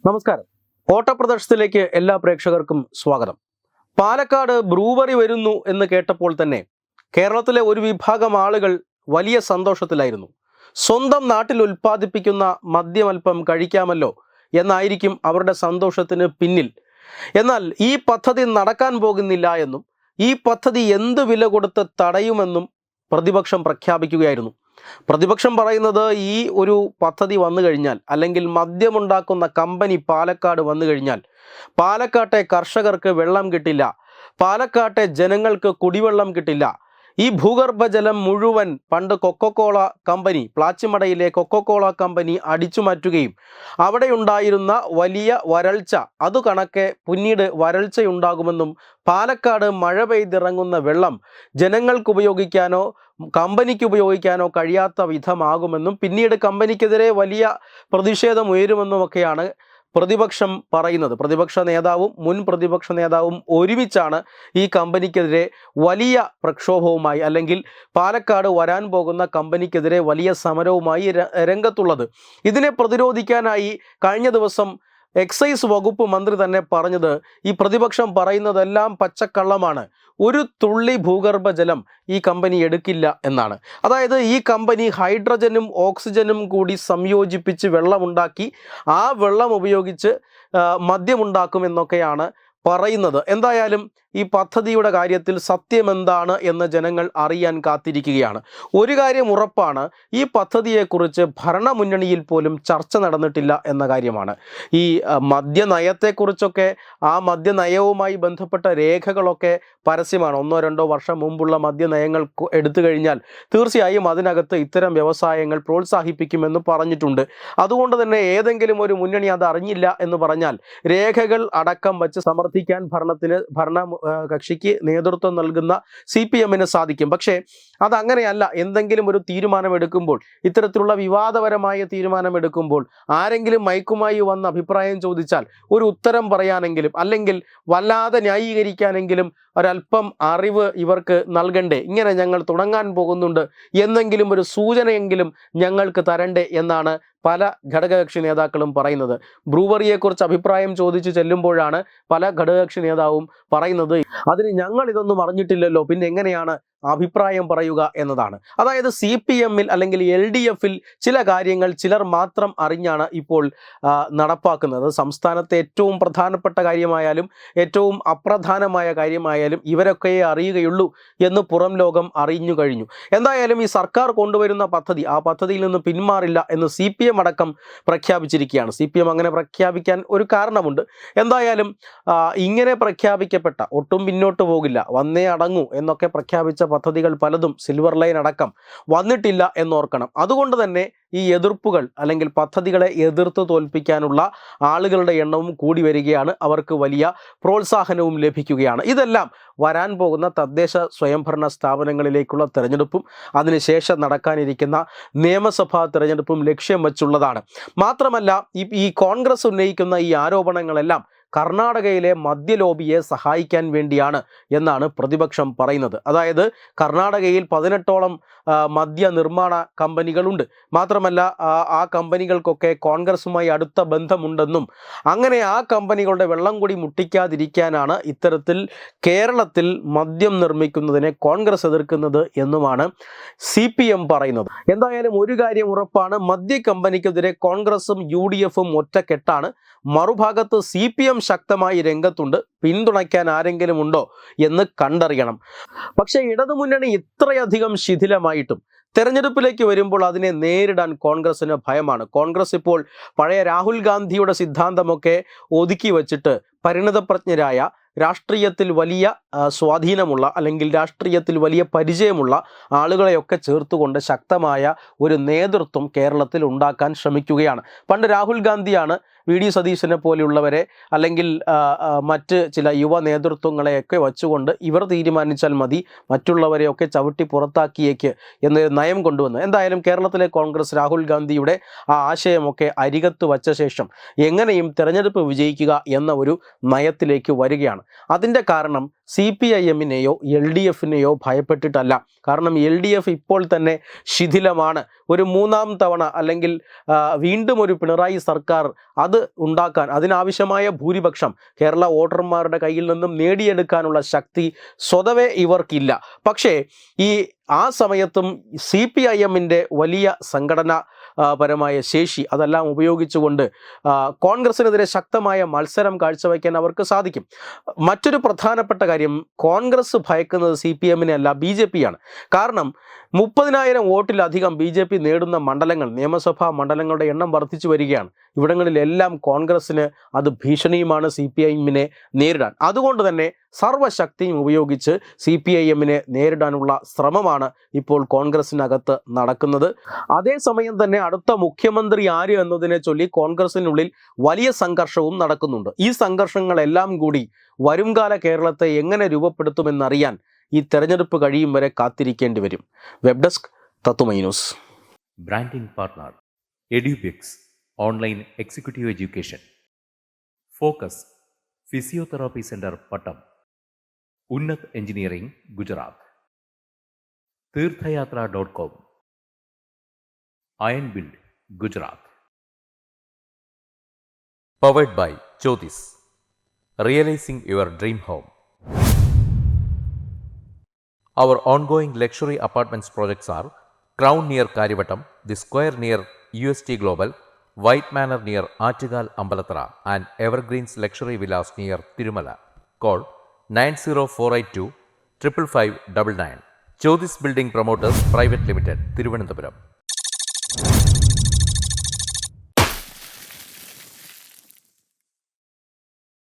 നമസ്കാരം. ഓട്ടപ്രദർശനത്തിലേക്ക് എല്ലാ പ്രേക്ഷകർക്കും സ്വാഗതം. പാലക്കാട് ബ്രൂവറി വരുന്നു എന്ന് കേട്ടപ്പോൾ തന്നെ കേരളത്തിലെ ഒരു വിഭാഗം ആളുകൾ വലിയ സന്തോഷത്തിലായിരുന്നു. സ്വന്തം നാട്ടിൽ ഉൽപ്പാദിപ്പിക്കുന്ന മദ്യമൽപ്പം കഴിക്കാമല്ലോ എന്നായിരിക്കും അവരുടെ സന്തോഷത്തിന് പിന്നിൽ. എന്നാൽ ഈ പദ്ധതി നടക്കാൻ പോകുന്നില്ല എന്നും ഈ പദ്ധതി എന്ത് വില കൊടുത്ത് തടയുമെന്നും പ്രതിപക്ഷം പ്രഖ്യാപിക്കുകയായിരുന്നു. പ്രതിപക്ഷം പറയുന്നത് ഈ ഒരു പദ്ധതി വന്നു കഴിഞ്ഞാൽ, അല്ലെങ്കിൽ മദ്യമുണ്ടാക്കുന്ന കമ്പനി പാലക്കാട് വന്നു കഴിഞ്ഞാൽ പാലക്കാട്ടെ കർഷകർക്ക് വെള്ളം കിട്ടില്ല, പാലക്കാട്ടെ ജനങ്ങൾക്ക് കുടിവെള്ളം കിട്ടില്ല. ഈ ഭൂഗർഭജലം മുഴുവൻ പണ്ട് കൊക്കോകോള കമ്പനി, പ്ലാച്ചിമടയിലെ കൊക്കോകോള കമ്പനി അടിച്ചു മാറ്റുകയും അവിടെ ഉണ്ടായിരുന്ന വലിയ വരൾച്ച അതു കണക്കെ പിന്നീട് വരൾച്ചയുണ്ടാകുമെന്നും പാലക്കാട് മഴ പെയ്തിറങ്ങുന്ന വെള്ളം ജനങ്ങൾക്ക് ഉപയോഗിക്കാനോ കമ്പനിക്ക് ഉപയോഗിക്കാനോ കഴിയാത്ത വിധമാകുമെന്നും പിന്നീട് കമ്പനിക്കെതിരെ വലിയ പ്രതിഷേധം ഉയരുമെന്നുമൊക്കെയാണ് പ്രതിപക്ഷം പറയുന്നത്. പ്രതിപക്ഷ നേതാവും മുൻ പ്രതിപക്ഷ നേതാവും ഒരുമിച്ചാണ് ഈ കമ്പനിക്കെതിരെ വലിയ പ്രക്ഷോഭവുമായി, അല്ലെങ്കിൽ പാലക്കാട് വരാൻ പോകുന്ന കമ്പനിക്കെതിരെ വലിയ സമരവുമായി രംഗത്തുള്ളത്. ഇതിനെ പ്രതിരോധിക്കാനായി കഴിഞ്ഞ ദിവസം എക്സൈസ് വകുപ്പ് മന്ത്രി തന്നെ പറഞ്ഞത്, ഈ പ്രതിപക്ഷം പറയുന്നതെല്ലാം പച്ചക്കള്ളമാണ്, ഒരു തുള്ളി ഭൂഗർഭജലം ഈ കമ്പനി എടുക്കില്ല എന്നാണ്. അതായത് ഈ കമ്പനി ഹൈഡ്രജനും ഓക്സിജനും കൂടി സംയോജിപ്പിച്ച് വെള്ളമുണ്ടാക്കി ആ വെള്ളം ഉപയോഗിച്ച് മദ്യമുണ്ടാക്കുമെന്നൊക്കെയാണ് പറയുന്നത്. എന്തായാലും ഈ പദ്ധതിയുടെ കാര്യത്തിൽ സത്യമെന്താണ് എന്ന് ജനങ്ങൾ അറിയാൻ കാത്തിരിക്കുകയാണ്. ഒരു കാര്യം ഉറപ്പാണ്, ഈ പദ്ധതിയെക്കുറിച്ച് ഭരണമുന്നണിയിൽ പോലും ചർച്ച നടന്നിട്ടില്ല എന്ന കാര്യമാണ്. ഈ മദ്യനയത്തെക്കുറിച്ചൊക്കെ, ആ മദ്യനയവുമായി ബന്ധപ്പെട്ട രേഖകളൊക്കെ പരസ്യമാണ്. 1-2 വർഷം മുമ്പുള്ള മദ്യനയങ്ങൾ എടുത്തു കഴിഞ്ഞാൽ തീർച്ചയായും അതിനകത്ത് ഇത്തരം വ്യവസായങ്ങൾ പ്രോത്സാഹിപ്പിക്കുമെന്ന് പറഞ്ഞിട്ടുണ്ട്. അതുകൊണ്ട് തന്നെ ഏതെങ്കിലും ഒരു മുന്നണി അത് അറിഞ്ഞില്ല എന്ന് പറഞ്ഞാൽ രേഖകൾ അടക്കം വച്ച് സമർത്ഥിക്കാൻ ഭരണ കക്ഷിക്ക് നേതൃത്വം നൽകുന്ന CPM-ന് സാധിക്കും. പക്ഷേ അതങ്ങനെയല്ല. എന്തെങ്കിലും ഒരു തീരുമാനമെടുക്കുമ്പോൾ, ഇത്തരത്തിലുള്ള വിവാദപരമായ തീരുമാനമെടുക്കുമ്പോൾ ആരെങ്കിലും മൈക്കുമായി വന്ന് അഭിപ്രായം ചോദിച്ചാൽ ഒരു ഉത്തരം പറയാനെങ്കിലും, അല്ലെങ്കിൽ വല്ലാതെ ന്യായീകരിക്കാനെങ്കിലും ഒരല്പം അറിവ് ഇവർക്ക് നൽകണ്ടേ? ഇങ്ങനെ ഞങ്ങൾ തുടങ്ങാൻ പോകുന്നുണ്ട് എന്നെങ്കിലും ഒരു സൂചനയെങ്കിലും ഞങ്ങൾക്ക് തരണ്ടേ എന്നാണ് പല ഘടകകക്ഷി നേതാക്കളും പറയുന്നത്. ബ്രൂവറിയെക്കുറിച്ച് അഭിപ്രായം ചോദിച്ചു ചെല്ലുമ്പോഴാണ് പല ഘടകകക്ഷി നേതാവും പറയുന്നത്, അതിന് ഞങ്ങൾ ഇതൊന്നും അറിഞ്ഞിട്ടില്ലല്ലോ, പിന്നെ എങ്ങനെയാണ് അഭിപ്രായം പറയുക എന്നതാണ്. അതായത് CPM-ൽ അല്ലെങ്കിൽ LDF-ൽ ചില കാര്യങ്ങൾ ചിലർ മാത്രം അറിഞ്ഞാണ് ഇപ്പോൾ നടപ്പാക്കുന്നത്. സംസ്ഥാനത്തെ ഏറ്റവും പ്രധാനപ്പെട്ട കാര്യമായാലും ഏറ്റവും അപ്രധാനമായ കാര്യമായാലും ഇവരൊക്കെ അറിയുകയുള്ളൂ എന്ന് പുറം ലോകം അറിഞ്ഞു കഴിഞ്ഞു. എന്തായാലും ഈ സർക്കാർ കൊണ്ടുവരുന്ന പദ്ധതി, ആ പദ്ധതിയിൽ നിന്ന് പിന്മാറില്ല എന്ന് CPM അടക്കം പ്രഖ്യാപിച്ചിരിക്കുകയാണ്. CPM അങ്ങനെ പ്രഖ്യാപിക്കാൻ ഒരു കാരണമുണ്ട്. എന്തായാലും ഇങ്ങനെ പ്രഖ്യാപിക്കപ്പെട്ട, ഒട്ടും പിന്നോട്ട് പോകില്ല, വന്നേ അടങ്ങൂ എന്നൊക്കെ പ്രഖ്യാപിച്ച പദ്ധതികൾ പലതും സിൽവർ ലൈൻ അടക്കം വന്നിട്ടില്ല എന്നോർക്കണം. അതുകൊണ്ട് തന്നെ ഈ എതിർപ്പുകൾ, അല്ലെങ്കിൽ പദ്ധതികളെ എതിർത്ത് തോൽപ്പിക്കാനുള്ള ആളുകളുടെ എണ്ണവും കൂടി വരികയാണ്. അവർക്ക് വലിയ പ്രോത്സാഹനവും ലഭിക്കുകയാണ്. ഇതെല്ലാം വരാൻ പോകുന്ന തദ്ദേശ സ്വയംഭരണ സ്ഥാപനങ്ങളിലേക്കുള്ള തെരഞ്ഞെടുപ്പും അതിനുശേഷം നടക്കാനിരിക്കുന്ന നിയമസഭാ തെരഞ്ഞെടുപ്പും ലക്ഷ്യം വെച്ചുള്ളതാണ്. മാത്രമല്ല ഈ കോൺഗ്രസ് ഉന്നയിക്കുന്ന ഈ ആരോപണങ്ങളെല്ലാം കർണാടകയിലെ മദ്യലോബിയെ സഹായിക്കാൻ വേണ്ടിയാണ് എന്നാണ് പ്രതിപക്ഷം പറയുന്നത്. അതായത് കർണാടകയിൽ 18ഓളം മദ്യ നിർമ്മാണ കമ്പനികളുണ്ട്. മാത്രമല്ല ആ കമ്പനികൾക്കൊക്കെ കോൺഗ്രസുമായി അടുത്ത ബന്ധമുണ്ടെന്നും അങ്ങനെ ആ കമ്പനികളുടെ വെള്ളം കൂടി മുട്ടിക്കാതിരിക്കാനാണ് ഇത്തരത്തിൽ കേരളത്തിൽ മദ്യം നിർമ്മിക്കുന്നതിനെ കോൺഗ്രസ് എതിർക്കുന്നത് എന്നുമാണ് CPM പറയുന്നത്. എന്തായാലും ഒരു കാര്യം ഉറപ്പാണ്, മദ്യ കമ്പനിക്കെതിരെ കോൺഗ്രസും UDF-ഉം ഒറ്റക്കെട്ടാണ്. മറുഭാഗത്ത് CPM ശക്തമായി രംഗത്തുണ്ട്. പിന്തുണയ്ക്കാൻ ആരെങ്കിലും ഉണ്ടോ എന്ന് കണ്ടറിയണം. പക്ഷേ ഇടതുമുന്നണി ഇത്രയധികം ശിഥിലമായിട്ടും തെരഞ്ഞെടുപ്പിലേക്ക് വരുമ്പോൾ അതിനെ നേരിടാൻ കോൺഗ്രസിന് ഭയമാണ്. കോൺഗ്രസ് ഇപ്പോൾ പഴയ രാഹുൽ ഗാന്ധിയുടെ സിദ്ധാന്തമൊക്കെ ഒതുക്കി വച്ചിട്ട് പരിണതപ്രജ്ഞരായ, രാഷ്ട്രീയത്തിൽ വലിയ സ്വാധീനമുള്ള, അല്ലെങ്കിൽ രാഷ്ട്രീയത്തിൽ വലിയ പരിചയമുള്ള ആളുകളെയൊക്കെ ചേർത്തുകൊണ്ട് ശക്തമായ ഒരു നേതൃത്വം കേരളത്തിൽ ഉണ്ടാക്കാൻ ശ്രമിക്കുകയാണ്. പണ്ട് രാഹുൽ ഗാന്ധിയാണ് VD സതീശനെ പോലെയുള്ളവരെ, അല്ലെങ്കിൽ മറ്റ് ചില യുവ നേതൃത്വങ്ങളെയൊക്കെ വച്ചുകൊണ്ട് ഇവർ തീരുമാനിച്ചാൽ മതി, മറ്റുള്ളവരെയൊക്കെ ചവിട്ടി പുറത്താക്കിയേക്ക് എന്നൊരു നയം കൊണ്ടുവന്നു. എന്തായാലും കേരളത്തിലെ കോൺഗ്രസ് രാഹുൽ ഗാന്ധിയുടെ ആ ആശയമൊക്കെ അരികത്ത് വച്ച ശേഷം എങ്ങനെയും തെരഞ്ഞെടുപ്പ് വിജയിക്കുക എന്ന ഒരു നയത്തിലേക്ക് വരികയാണ്. അതിൻ്റെ കാരണം CPIM-നെയോ LDF-നെയോ ഭയപ്പെട്ടിട്ടല്ല. കാരണം LDF ഇപ്പോൾ തന്നെ ശിഥിലമാണ്. ഒരു മൂന്നാം തവണ അല്ലെങ്കിൽ വീണ്ടും ഒരു പിണറായി സർക്കാർ അത് ഉണ്ടാക്കാൻ അതിനാവശ്യമായ ഭൂരിപക്ഷം കേരള വോട്ടർമാരുടെ കയ്യിൽ നിന്നും നേടിയെടുക്കാനുള്ള ശക്തി സ്വതവേ ഇവർക്കില്ല. പക്ഷേ ആ സമയത്തും CPIM-ന്റെ വലിയ സംഘടനാ പരമായ ശേഷി അതെല്ലാം ഉപയോഗിച്ചുകൊണ്ട് കോൺഗ്രസിനെതിരെ ശക്തമായ മത്സരം കാഴ്ചവെക്കാൻ അവർക്ക് സാധിക്കും. മറ്റൊരു പ്രധാനപ്പെട്ട കാര്യം, കോൺഗ്രസ് ഭയക്കുന്നത് CPM-നെ അല്ല BJP-യാണ്. കാരണം 30,000 വോട്ടിലധികം BJP നേടുന്ന മണ്ഡലങ്ങൾ, നിയമസഭാ മണ്ഡലങ്ങളുടെ എണ്ണം വർദ്ധിച്ചു വരികയാണ്. ഇവിടങ്ങളിലെല്ലാം കോൺഗ്രസ്സിന് അത് ഭീഷണിയുമാണ് CPIM-നെ നേരിടാൻ. അതുകൊണ്ട് തന്നെ സർവ്വശക്തിയും ഉപയോഗിച്ച് CPIM-നെ നേരിടാനുള്ള ശ്രമമാണ് ഇപ്പോൾ കോൺഗ്രസിനകത്ത് നടക്കുന്നത്. അതേസമയം തന്നെ അടുത്ത മുഖ്യമന്ത്രി ആര് എന്നതിനെ ചൊല്ലി കോൺഗ്രസിനുള്ളിൽ വലിയ സംഘർഷവും നടക്കുന്നുണ്ട്. ഈ സംഘർഷങ്ങളെല്ലാം കൂടി വരുംകാല കേരളത്തെ എങ്ങനെ രൂപപ്പെടുത്തുമെന്നറിയാൻ ഈ തെരഞ്ഞെടുപ്പ് കഴിയും വരെ കാത്തിരിക്കേണ്ടി വരും. വെബ് ഡെസ്ക് തത്തുമൈ news. Branding partner Edubix online executive education. Focus physiotherapy centre Pattom. Unnath engineering Gujarat. തീർത്ഥയാത്ര.com. Iron build Gujarat. Powered by Jyothis. Realising your dream home. Our ongoing luxury apartments projects are Crown near Karivattam, The Square near UST Global, White Manor near Achigal Ambalathara, and Evergreens Luxury Villas near Tirumala. Call 90482 55599. Jyotis Building Promoters Private Limited, Thiruvananthapuram.